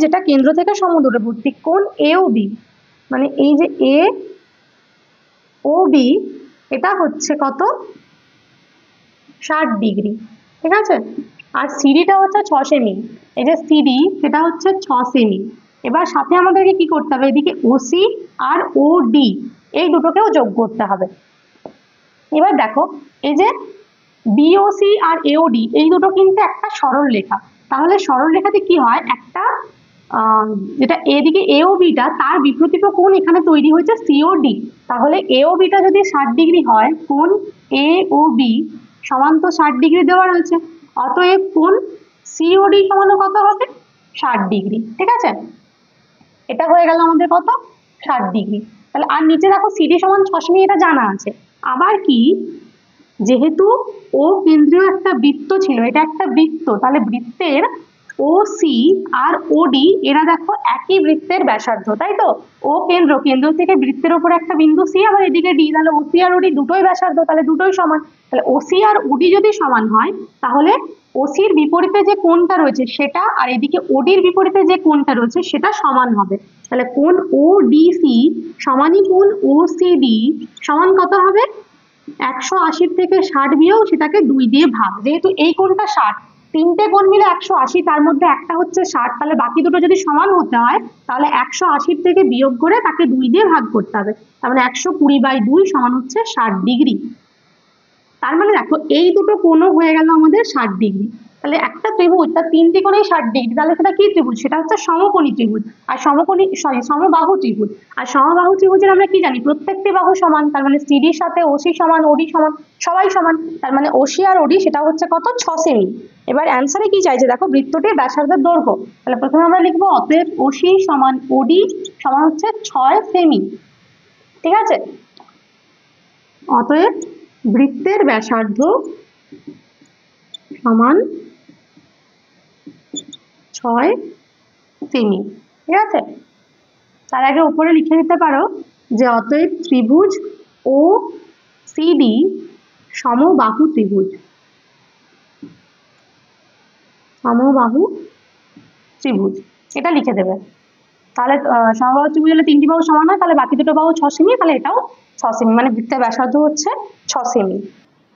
যেটা কেন্দ্র থেকে সমদূরবর্তী, কোণ এ ও বি, মানে এই যে এ ও বি এটা হচ্ছে কত 60 ডিগ্রি, ঠিক আছে, আর সিডিটা হচ্ছে 6 সেমি, এই যে সিডি সেটা হচ্ছে 6 সেমি। এবার সাথে আমাদেরকে কি করতে হবে, এদিকে ওসি আর ও ডি এই দুটোকেও যোগ করতে হবে। এবার দেখো এই যে বিওসি আর এওডি এই দুটো কিন্তু একটা সরল রেখা, তাহলে সরল রেখাতে কি হয়, একটা যেটা এদিকে এওবিটা তার বিপ্রতীপ কোণ এখানে তৈরি হয়েছে সিওডি, তাহলে এওবিটা যদি 60 ডিগ্রি হয়, কোণ এ ও বি সমান তো 60 ডিগ্রি দেওয়া রয়েছে, অতএব কোণ সিওডি সমান কত হবে 60 ডিগ্রি, ঠিক আছে, এটা হয়ে গেল আমাদের কত 60 ডিগ্রি। তাহলে আর নিচে দেখো সিডি সমান 6 সেমি, এটা জানা আছে। আবার কি, যেহেতু ও কেন্দ্রীয় একটা বৃত্ত ছিল, এটা একটা বৃত্ত, তাহলে বৃত্তের ও সি আর ওডি এরা দেখো একই বৃত্তের ব্যাসার্ধ, তাই তো, ও কেন্দ্র থেকে বৃত্তের উপর একটা বিন্দু সি, আবার এদিকে ডি, তাহলে ওসি আর ওডি দুটোই ব্যাসার্ধ, তাহলে দুটোই সমান। তাহলে ওসি আর ওডি যদি সমান হয়, তাহলে ওসির বিপরীতে যে কোণটা রয়েছে সেটা, আর এদিকে ওডির বিপরীতে যে কোণটা রয়েছে সেটা সমান হবে, তাহলে কোণ ও ডিসি সমানই কোণ ও সিডি সমান কত হবে 180 থেকে 60 বিয়োগ সেটাকে 2 দিয়ে ভাগ, যেহেতু এই কোণটা 60, তিনটে কোণ মিলে 180, তার মধ্যে একটা হচ্ছে 60, তাহলে বাকি দুটো যদি সমান হতে হয় তাহলে 180 থেকে বিয়োগ করে তাকে 2 দিয়ে ভাগ করতে হবে, তার মানে 120/2 সমান হচ্ছে 60 ডিগ্রি। তার মানে দেখো এই দুটো কোণও হয়ে গেল আমাদের 60 ডিগ্রি, তাহলে একটা ত্রিভুজ তার তিনটি কোণেই 60 ডিগ্রি, তাহলে সেটা কি ত্রিভুজ, সেটা হচ্ছে সমকোণী ত্রিভুজ, আর সমবাহু ত্রিভুজ। আর সমবাহু ত্রিভুজের আমরা কি জানি, প্রত্যেকটি বাহু সমান, তার মানে সিডির সাথে ওসি সমান, ওডি সমান, সবাই সমান, তার মানে ওসি আর ওডি সেটা হচ্ছে কত 6 সেমি। এবার অ্যান্সারে কি চাইছে দেখো, বৃত্তটির ব্যাসার্ধের দৈর্ঘ্য, তাহলে প্রথমে আমরা লিখবো অতএব ওসি সমান ওডি সমান হচ্ছে 6 সেমি, ঠিক আছে, অতএব বৃত্তের ব্যাসার্ধ সমান 6 সেমি, ঠিক আছে। তার আগে উপরে লিখে দিতে পারো যে অতএব ত্রিভুজ ও সিডি সমবাহু ত্রিভুজ, সমবাহু ত্রিভুজ, এটা লিখে দেবে। তাহলে সমবাহু ত্রিভুজ হলে 3টি বাহু সমান হয়, তাহলে বাকি দুটো বাহু 6 সেমি, তাহলে এটাও 6 সেমি, মানে বৃত্তের ব্যাসার্ধ হচ্ছে 6 সেমি।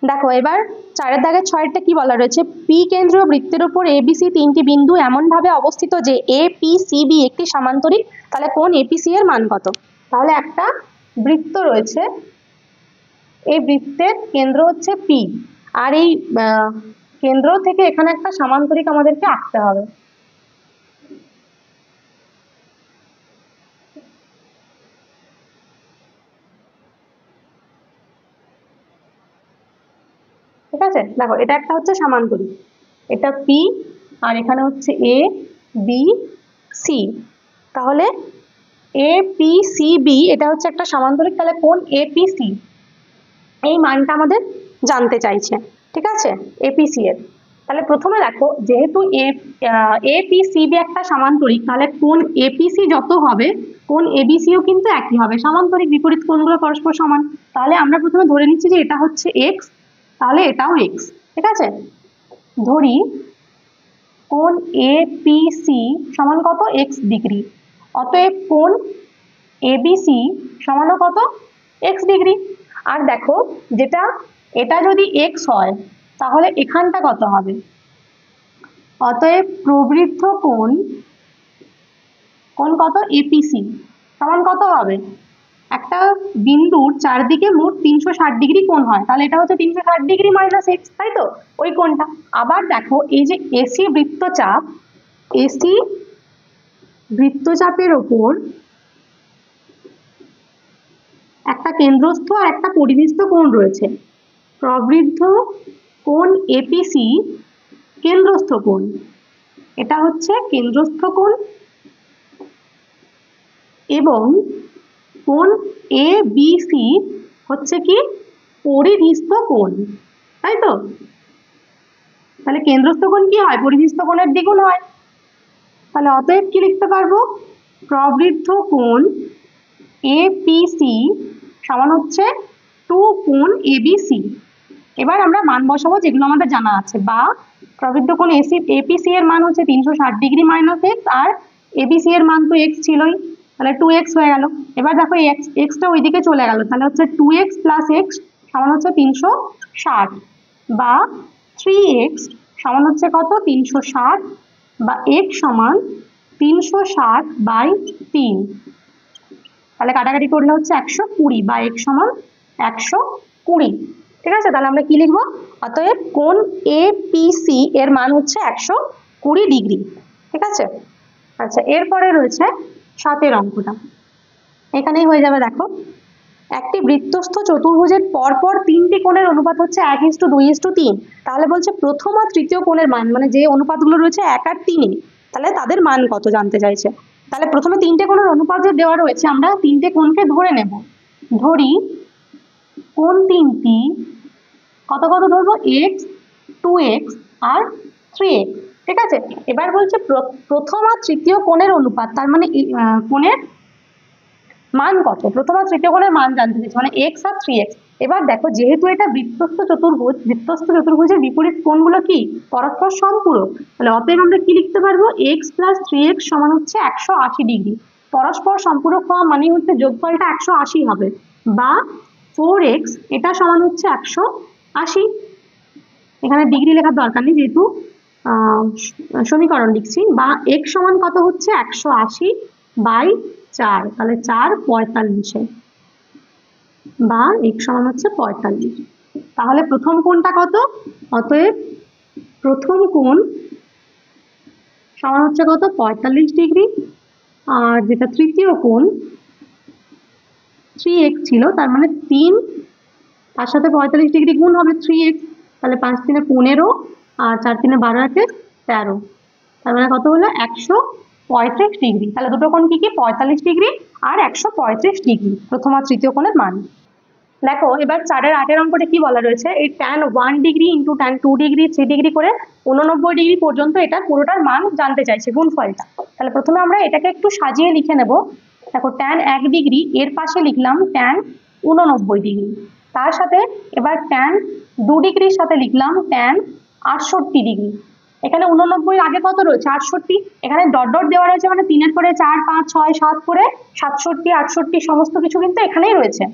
দেখো এবার 4 দাগের 6টা কি বলা রয়েছে, পি কেন্দ্রীয় বৃত্তের উপর এবিসি 3টি বিন্দু এমন ভাবে অবস্থিত যে এপিসিবি একটি সামান্তরিক, তাহলে কোণ এপিসি এর মান কত? তাহলে একটা বৃত্ত রয়েছে, এই বৃত্তের কেন্দ্র হচ্ছে পি, আর এই কেন্দ্র থেকে এখানে একটা সামান্তরিক আমাদেরকে আঁকতে হবে। ঠিক আছে, দেখো এটা একটা হচ্ছে সামান্তরিক, এটা পি আর এখানে হচ্ছে এ বি সি, তাহলে এ পি সি বি এটা হচ্ছে একটা সামান্তরিক, তাহলে কোণ এপিসি এই মানটা আমাদের জানতে চাইছে। ঠিক আছে, এপিসি এর, তাহলে প্রথমে দেখো যেহেতু এপিসিবি একটা সামান্তরিক, তাহলে কোণ এপিসি যত হবে কোণ এবিসিও কিন্তু একই হবে, সামান্তরিক বিপরীত কোণগুলো পরস্পর সমান। তাহলে আমরা প্রথমে ধরে নিচ্ছি যে এটা হচ্ছে এক্স, তাহলে এটাও এক্স। ঠিক আছে, ধরি কোণ এপিসি সমান কত, এক্স ডিগ্রি, অতএব কোণ এবিসি সমান কত, এক্স ডিগ্রি। আর দেখো যেটা এটা যদি এক্স হয় তাহলে এখানটা কত হবে, অতএব প্রবৃদ্ধ কোণ কত, এপিসি সমান কত হবে, একটা বিন্দুর চারদিকে মোট 360 ডিগ্রি কোণ হয়, তাহলে এটা হচ্ছে 360 ডিগ্রি মাইনাস এক্স, তাই তো, ওই কোণটা। আবার দেখো এই যে এসি বৃত্তচাপ, এসি বৃত্তচাপের ওপর একটা কেন্দ্রস্থ আর একটা পরিনিস্থ কোণ রয়েছে, প্রবৃদ্ধ কোণ এপিসি কেন্দ্রস্থ কোণ, এটা হচ্ছে কেন্দ্রস্থ কোণ, এবং কোণ এবিসি হচ্ছে কি পরিনিস্থ কোণ, তাই তো। তাহলে কেন্দ্রস্থ কোণ কি হয়, পরিনিস্থ কোণের দ্বিগুণ হয়, তাহলে অতএব কি লিখতে পারবো, প্রবৃদ্ধ কোণ এপিসি সমান হচ্ছে 2 কোণ এবিসি। এবার আমরা মান বসাবো যেগুলো আমাদের জানা আছে, বা প্রবৃদ্ধ কোণ এপিসি এর মান হচ্ছে 360 ডিগ্রি মাইনাস এক্স, আর এবিসি এর মান তো এক্স ছিলই, তাহলে 2x হয়ে গেল। এবার দেখো এক্সটা ওইদিকে চলে গেল, তাহলে হচ্ছে 2x প্লাস এক্স সমান হচ্ছে 360, বা 3x সমান হচ্ছে কত, 360, বা x সমান 360/3, তাহলে কাটাকাটি করলে হচ্ছে 120, বা x সমান 120। ঠিক আছে, তাহলে আমরা কি লিখবো, অতএব কোণ এপিসি এর মান হচ্ছে 120 ডিগ্রি। ঠিক আছে, আচ্ছা এরপরে রয়েছে 7 অঙ্কটা, এখানেই হয়ে যাবে। দেখো একটি বৃত্তস্থ চতুর্ভুজের পরপর 3টি কোণের অনুপাত হচ্ছে 1:2:3, তাহলে বলছে প্রথম আর তৃতীয় কোণের মান, মানে যে অনুপাতগুলো রয়েছে 1 আর 3, তাহলে তাদের মান কত জানতে চাইছে। তাহলে প্রথমে 3টে কোণের অনুপাত যে দেওয়া রয়েছে, আমরা 3টে কোণকে ধরে নেব, ধরি কোণ 3টি কত কত ধরবো, x, 2x আর 3x। ঠিক আছে, এবার বলছে প্রথম আর তৃতীয় কোণের অনুপাত, তার মানে কোণের মান কত, প্রথম আর তৃতীয় কোণের মান জানতে চাইছে, মানে x আর 3x। এবার দেখো যেহেতু এটা বৃত্তস্থ চতুর্ভুজ, বৃত্তস্থ চতুর্ভুজের বিপরীত কোণগুলো কি পরস্পর সম্পূরক, তাহলে অতএব আমরা কি লিখতে পারবো, x প্লাস 3x সমান হচ্ছে 180 ডিগ্রি। পরস্পর সম্পূরক হওয়া মানে হচ্ছে যোগফলটা 180 হবে, বা 4x এটা সমান হচ্ছে 180, এখানে ডিগ্রি লেখার দরকার নেই যেহেতু সমীকরণ লিখছি, বা x সমান কত হচ্ছে 180/4, তাহলে 4 45, বা x সমান হচ্ছে 45। তাহলে প্রথম কোণটা কত, অতএব প্রথম কোণ সমান হচ্ছে কত, 45 ডিগ্রি, আর যেটা তৃতীয় কোণ 3x ছিল, তার মানে 3 তার সাথে 45 ডিগ্রি গুণ হবে 3x, তাহলে 5 3 15 আর 4 3 12 1 13, তার মানে কত হলো 135 ডিগ্রি। তাহলে দুটো কোণ কি কি, 45 ডিগ্রি আর 135 ডিগ্রি, প্রথম আর তৃতীয় কোণের মান। দেখো এবার 4 8 অঙ্কটা কি বলা রয়েছে, এই tan 1 degree into tan 2 degree 3 degree করে 89 ডিগ্রি পর্যন্ত এটা পুরোটার মান জানতে চাইছে, গুণফলটা। তাহলে প্রথমে আমরা এটাকে একটু সাজিয়ে লিখে নেব। দেখো tan 1 ডিগ্রি এর পাশে লিখলাম tan 89 ডিগ্রি, তার সাথে এবার tan 2 ডিগ্রির সাথে লিখলাম tan 68 ডিগ্রি, এখানে 89 আগে কত রয়েছে 68, এখানে ডট ডট দেওয়া রয়েছে মানে 3-এর পরে 4 5 6 7 করে 67 68 সমস্ত কিছু কিন্তু এখানেই রয়েছে।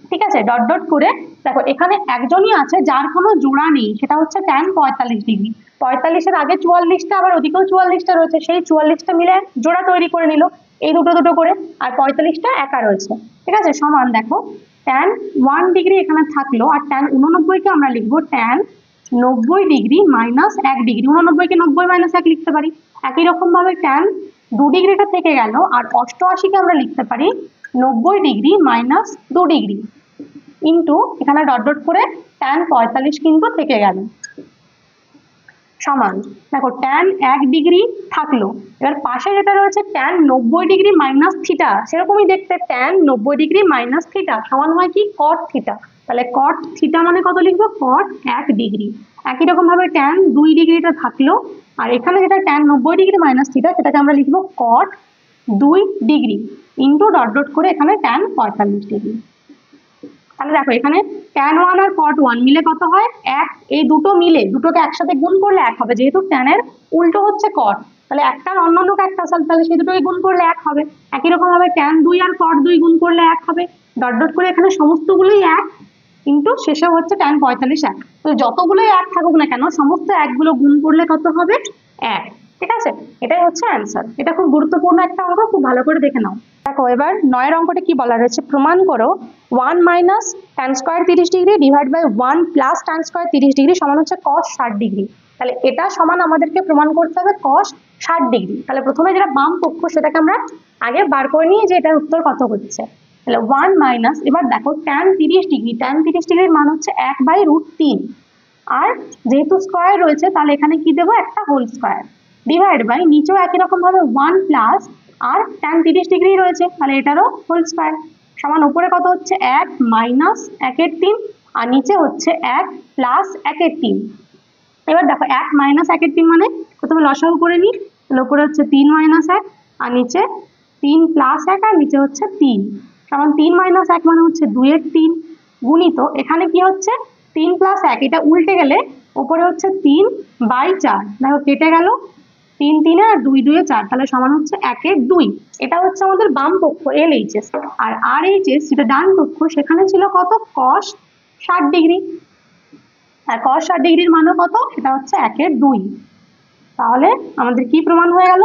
ঠিক আছে, ডট ডট করে দেখো এখানে একজনই আছে যার কোনো জোড়া নেই, সেটা হচ্ছে tan 45 ডিগ্রি। 45-এর আগে 44টা, আবার ওদিকেও 44টা রয়েছে, সেই 44টা মিলে জোড়া তৈরি করে নিল এই দুটো দুটো করে, আর 45টা একা রয়েছে। ঠিক আছে, সমান দেখো tan 1 ডিগ্রি এখানে থাকলো, আর tan 89-কে আমরা লিখবো tan 90 ডিগ্রি মাইনাস 1 ডিগ্রি। 89-কে 90 মাইনাস 1 লিখতে পারি। একই রকম ভাবে tan 2 ডিগ্রিটা থেকে গেল, আর 88-কে আমরা লিখতে পারি 90 ডিগ্রি মাইনাস 2 ডিগ্রি ইন্টু এখানে ডট ডট করে tan 45 কিন্তু থেকে গেল, সমান দেখো tan 1 ডিগ্রি থাকলো, এবার পাশে যেটা রয়েছে tan 90 ডিগ্রি মাইনাস থিটা, সেরকমই দেখতে tan 90 ডিগ্রি মাইনাস থিটা সমান হয় কি cot থিটা। তাহলে cot থিটা মানে কত লিখবো cot 1 ডিগ্রি। একই রকম ভাবে tan 2 ডিগ্রিটা থাকলো, আর এখানে যেটা tan 90 ডিগ্রি মাইনাস থিটা সেটাকে আমরা লিখবো cot 2 degree into dot dot করে এখানে tan 45 ডিগ্রি। তাহলে দেখো এখানে tan 1 আর cot 1 মিলে কত হয় 1, এই দুটো মিলে দুটোকে একসাথে গুণ করলে 1 হবে, যেহেতু tan এর উল্টো হচ্ছে cot, তাহলে একটা অন্যকে একটা সাল, তাহলে সেই দুটোকে গুণ করলে 1 হবে। একই রকম ভাবে tan 2 আর cot 2 গুণ করলে 1 হবে, ডট ডট করে এখানে সমস্তগুলোই 1 কিন্তু শেষে হচ্ছে tan 45 1। তো যতগুলোই 1 থাকুক না কেন সমস্ত 1 গুলো গুণ করলে কত হবে 1। ঠিক আছে, এটাই হচ্ছে অ্যান্সার। এটা খুব গুরুত্বপূর্ণ একটা অঙ্ক, খুব ভালো করে দেখে নাও। দেখো এবার 9-এর অঙ্কটা কি বলা রয়েছে, প্রমাণ করো 1 minus tan square 30 degree divide by 1 plus tan square 30 degree সমান হচ্ছে cos 60 ডিগ্রি। তাহলে এটা সমান আমাদেরকে প্রমাণ করতে হবে cos 60 ডিগ্রি। তাহলে প্রথমে যেটা বাম পক্ষ সেটাকে আমরা আগে বার করে নিই যে এটার উত্তর কত হচ্ছে। তাহলে 1 মাইনাস, এবার দেখো tan 30 ডিগ্রি, tan 30 ডিগ্রির মান হচ্ছে 1/√3, আর যেহেতু স্কয়ার রয়েছে তাহলে এখানে কি দেবো একটা হোল স্কয়ার, ডিভাইড বাই নিচেও একই রকম ভাবে 1 প্লাস, আর tan 30 ডিগ্রি রয়েছে তাহলে এটারও হোল স্কয়ার, সমান উপরে কত হচ্ছে 1 মাইনাস 1/3, আর নিচে হচ্ছে 1 প্লাস 1/3। এবার দেখো 1 মাইনাস 1/3 মানে প্রথমে লসাগু করে নিই, তাহলে উপরে হচ্ছে 3 মাইনাস 1, আর নিচে 3 প্লাস 1, আর নিচে হচ্ছে 3, সমান 3 মাইনাস 1 মানে হচ্ছে 2/3 গুণিত এখানে কি হচ্ছে 3 প্লাস 1, এটা উল্টে গেলে উপরে হচ্ছে 3/4, দেখো কেটে গেল 3 3 আর 2 2 4, তাহলে সমান হচ্ছে 1/2। এটা হচ্ছে আমাদের বাম পক্ষ LHS, আর RHS যেটা ডান পক্ষ সেখানে ছিল কত cos 60 ডিগ্রি, আর cos 60 ডিগ্রির মানও কত সেটা হচ্ছে 1/2। তাহলে আমাদের কি প্রমাণ হয়ে গেল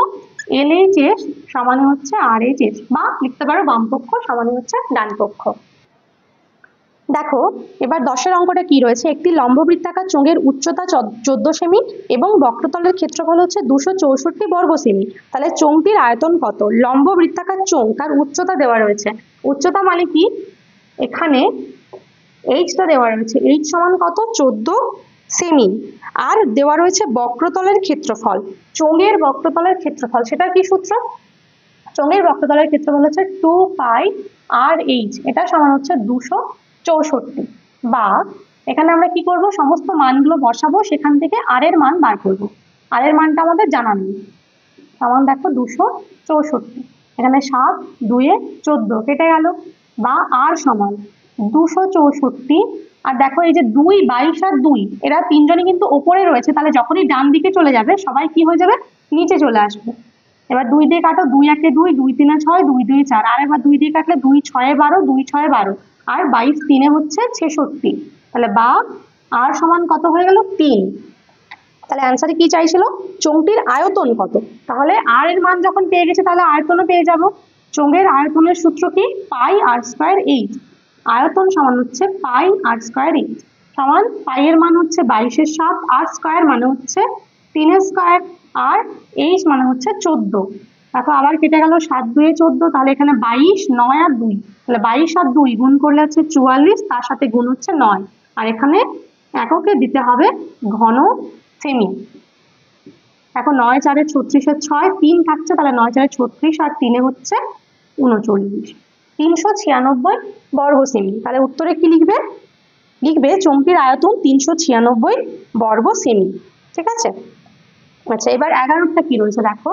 LHS সমান হচ্ছে RHS, বা লিখতে পারো বাম পক্ষ সমান হচ্ছে ডান পক্ষ। দেখো এবার 10-এর অঙ্কটা কি রয়েছে, একটি লম্ববৃত্তাকার চোঙের উচ্চতা 14 সেমি এবং বক্রতলের ক্ষেত্রফল হচ্ছে 264 বর্গ সেমি। তাহলে চোঙটির আয়তন কত? লম্ববৃত্তাকার চোঙ, তার উচ্চতা দেওয়া রয়েছে, উচ্চতা মানে কি এখানে এইচটা দেওয়া রয়েছে, এইচ সমান কত 14 সেমি, আর দেওয়া রয়েছে বক্রতলের ক্ষেত্রফল, চোঙের বক্রতলের ক্ষেত্রফল, সেটা কি সূত্র, চোঙের বক্রতলের ক্ষেত্রফল হচ্ছে 2πRH, এটা সমান হচ্ছে 264, বা এখানে আমরা কি করব সমস্ত মানগুলো বসাবো, সেখান থেকে আর এর মান বার করব, আর এর মানটা আমাদের জানা নেই, সমান দেখো 264, এখানে 7 2 এ 14 কেটে গেল, বা আর সমান 264, আর দেখো এই যে 2 22 আর 2 এরা তিনজনই কিন্তু ওপরে রয়েছে, তাহলে যখনই ডান দিকে চলে যাবে সবাই কি হয়ে যাবে নিচে চলে আসবে। এবার 2 দিয়ে কাটো, 2 1 2, 2 3 6, 2 2 4, আর এবার 2 দিয়ে কাটলে 2 6 12, 2 6 12, আর 22 3 হচ্ছে 66, তাহলে বা আর সমান কত হয়ে গেল 3। তাহলে অ্যান্সারে কি চাইছিল চোঙটির আয়তন কত, তাহলে আর এর মান যখন পেয়ে গেছে তাহলে আয়তনও পেয়ে যাব। চোঙের আয়তনের সূত্র কি πr²h, আয়তন সমান হচ্ছে πr²h, সমান পাই এর মান হচ্ছে 22/7, আর স্কয়ার মানে হচ্ছে 3 স্কয়ার, আর h মানে হচ্ছে 14। দেখো আবার কেটে গেল 7 2 এ 14, তাহলে এখানে 22 9 আর 2, তাহলে 22 আর 2 গুণ করলে হচ্ছে 44, তার সাথে গুণ হচ্ছে 9, আর এখানে এককে দিতে হবে ঘন সেমি। এখন 9 4 36 এর 6, 3 থাকছে, তাহলে 9 4 36 আর 3 হচ্ছে 39, 396 বর্গ সেমি। তাহলে উত্তরে কি লিখবে, লিখবে চোঙটির আয়তন 396 বর্গ সেমি। ঠিক আছে, আচ্ছা এবার 11টা কি রয়েছে দেখো,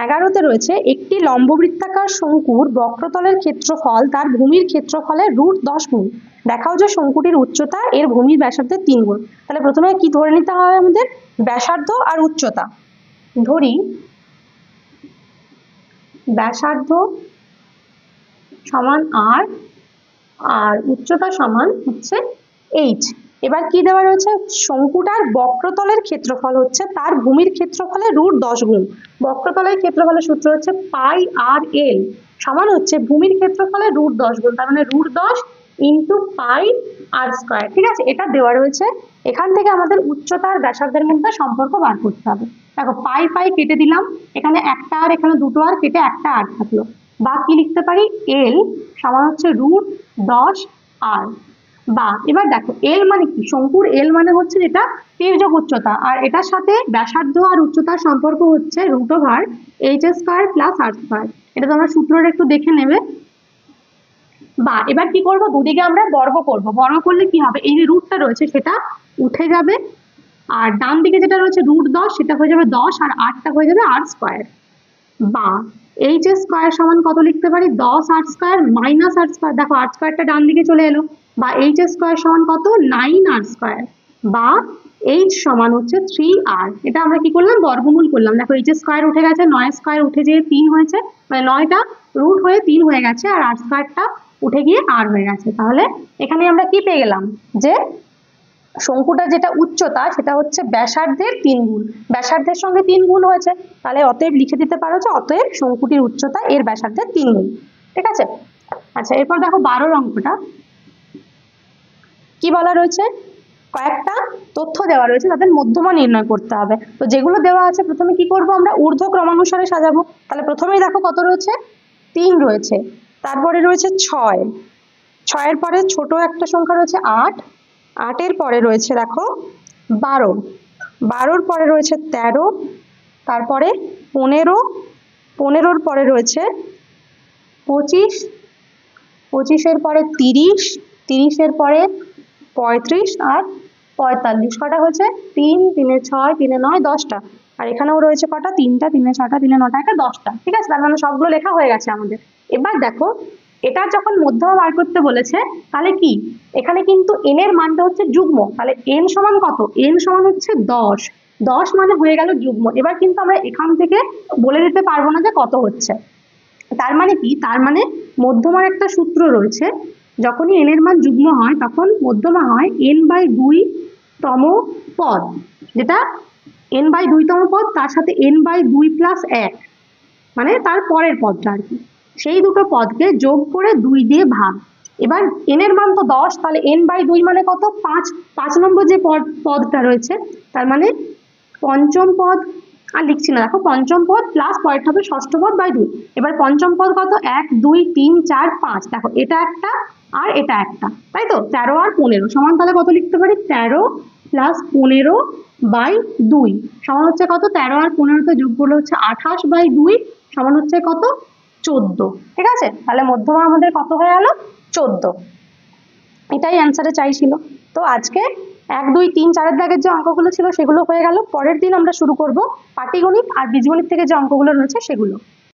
11তে রয়েছে একটি লম্ববৃত্তাকার শঙ্কুর বক্রতলের ক্ষেত্রফল তার ভূমির ক্ষেত্রফলের √10 গুণ। দেখাও যে শঙ্কুটির উচ্চতা এর ভূমির ব্যাসার্ধের 3 গুণ। তাহলে প্রথমে কি ধরে নিতে হবে আমাদের, ব্যাসার্ধ আর উচ্চতা। ধরি ব্যাসার্ধ সমান আর, আর উচ্চতা সমান হচ্ছে এইচ। এবার কি দেওয়া রয়েছে, শঙ্কুটার বক্রতলের ক্ষেত্রফল হচ্ছে তার ভূমির ক্ষেত্রফলের √10 গুণ। বক্রতলের ক্ষেত্রফলের সূত্র হচ্ছে পাই আর এল সমান হচ্ছে ভূমির ক্ষেত্রফলের √10 গুণ, তার মানে √10 ইন্টু পাই আর স্কয়ার। ঠিক আছে, এটা দেওয়া রয়েছে। এখান থেকে আমাদের উচ্চতা আর ব্যাসার্ধের মধ্যে সম্পর্ক বার করতে হবে। দেখো পাই পাই কেটে দিলাম, এখানে একটা আর এখানে দুটো আর কেটে একটা আর থাকলো, বা কি লিখতে পারি, এল সমান হচ্ছে √10 আর। বা এবার দেখো এল মানে কি, শঙ্কুর এল মানে হচ্ছে যেটা তির্যক উচ্চতা, আর এটার সাথে ব্যাসার্ধ আর উচ্চতার সম্পর্ক হচ্ছে √h² প্লাস আর স্কয়ার। এটা তোমরা সূত্রটা একটু দেখে নেবে। বা এবার কি করব, দুদিকে আমরা বর্গ করব। বর্গ করলে কি হবে, এই যে রুটটা রয়েছে সেটা উঠে যাবে, আর ডান দিকে যেটা রয়েছে √10 সেটা হয়ে যাবে 10, আর 8টা হয়ে যাবে আর স্কয়ার। বা এইচ স্কয়ার সমান কত লিখতে পারি, 10 আর স্কয়ার মাইনাস আর স্কয়ার। দেখো আর স্কয়ারটা ডান দিকে চলে এলো। বা এইচ স্কয়ার সমান কত, 9 আর স্কয়ার। বা এইচ সমান হচ্ছে 3 আর। এটা আমরা কি করলাম, বর্গমূল করলাম। দেখো এইচ স্কয়ার উঠে গেছে, 9 স্কয়ার উঠে যেয়ে 3 হয়েছে, মানে 9টা রুট হয়ে 3 হয়ে গেছে, আর আর স্কয়ারটা উঠে গিয়ে আর হয়ে গেছে। তাহলে এখানে আমরা কি পেয়ে গেলাম, যে শঙ্কুটা যেটা উচ্চতা সেটা হচ্ছে ব্যাসার্ধের 3 গুণ। ব্যাসার্ধের সঙ্গে 3 গুণ হয়েছে, তাহলে অতএব লিখে দিতে পারো যে অতএব শঙ্কুটির উচ্চতা এর ব্যাসার্ধের 3 গুণ। ঠিক আছে। আচ্ছা, এরপর দেখো 12 অঙ্কটা কি বলা রয়েছে, কয়েকটা তথ্য দেওয়া রয়েছে, তাদের মধ্যমা নির্ণয় করতে হবে। তো যেগুলো দেওয়া আছে প্রথমে কি করব, আমরা ঊর্ধ্ব ক্রমানুসারে সাজাবো। তাহলে প্রথমেই দেখো কত রয়েছে, 3 রয়েছে, তারপরে রয়েছে 6, 6-এর পরে ছোট একটা সংখ্যা রয়েছে 8, 8-এর পরে রয়েছে দেখো 12, 12-র পরে রয়েছে 13, তারপরে 15, 15-র পরে রয়েছে 25, 25-এর পরে 30, 30-এর পরে 35 আর 45। কটা হয়েছে, 3, 3-এ 6, 3-এ 9, 10টা। আর এখানেও রয়েছে কটা, 3টা, 3-এ 6টা, 3-এ 9টা, এটা 10টা। ঠিক আছে, তার মানে সবগুলো লেখা হয়ে গেছে আমাদের। এবার দেখো এটা যখন মধ্যমা বার করতে বলেছে, তাহলে কি এখানে কিন্তু n এর মানটা হচ্ছে যুগ্ম। তাহলে n সমান কত, n সমান হচ্ছে 10, 10 মানে হয়ে গেল যুগ্ম। এবার কিন্তু আমরা এখান থেকে বলে দিতে পারবো না যে কত হচ্ছে। তার মানে কি, তার মানে মধ্যমার একটা সূত্র রয়েছে, যখনই n এর মান যুগ্ম হয় তখন মধ্যমা হয় n/2তম পদ, যেটা n/2তম পদ তার সাথে n/2 + 1, মানে তার পরের পদটা আর কি, সেই দুটো পদকে যোগ করে 2 দিয়ে ভাগ। এবার n এর মান তো 10, তাহলে n/2 মানে কত, 5, 5 নম্বর যে পদটা রয়েছে, তার মানে পঞ্চম পদ। আর লিখছি না, দেখো পঞ্চম পদ প্লাস পরেরটা হবে ষষ্ঠ পদ বাই 2। এবার পঞ্চম পদ কত, 1, 2, 3, 4, 5। দেখো এটা একটা আর এটা একটা, তাই তো 13 আর 15 সমান, তাহলে কত লিখতে পারি, 13 + 15/2 সমান হচ্ছে কত, 13 আর 15তে যোগ করলে হচ্ছে 28/2 সমান হচ্ছে কত, 14। ঠিক আছে, তাহলে মধ্যমা আমাদের কত হয়ে গেল, 14। এটাই অ্যান্সারে চাইছিল। তো আজকে 1, 2, 3, 4-এর দাগের যে অঙ্কগুলো ছিল সেগুলো হয়ে গেল। পরের দিন আমরা শুরু করব পাটিগণিত আর বীজগণিত থেকে যে অঙ্কগুলো রয়েছে সেগুলো।